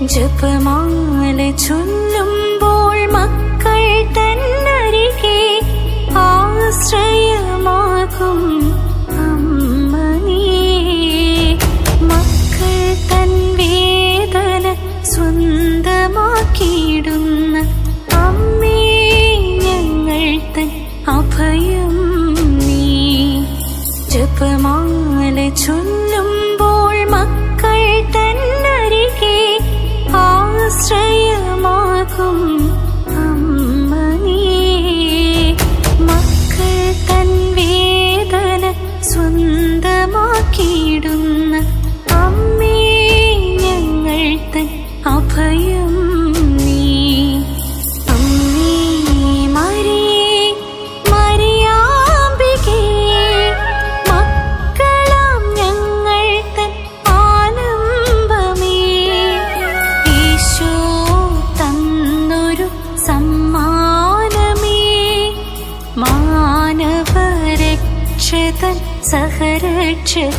ജപമാല ചൊല്ലുമ്പോൾ മക്കൾ തന്നരികെ ആശ്രയമാകും അമ്മ നീ. മക്കൾ തൻ വേദന സ്വന്തമാക്കിയിടുന്ന അമ്മേ, ഞങ്ങൾ തൻ അഭയം നീ. ജപമാല ചൊല്ലുമ്പോൾ മക്കൾ തന്നരികെ ആശ്രയമാകും അമ്മ നീ. മക്കൾ തൻ വേദന സ്വന്തമാക്കിയിടുന്ന അമ്മേ, ഞങ്ങൾ തൻ അഭയം നീ. അമ്മേ മരിയേ, മരിയാമ്പികേ, മക്കളാം ഞങ്ങൾ തൻ ആലംബമേ. ഈശോ തന്നൊരു സമ്മാനമേ, മാനവരക്ഷതൻ സഹരക്ഷകയേ.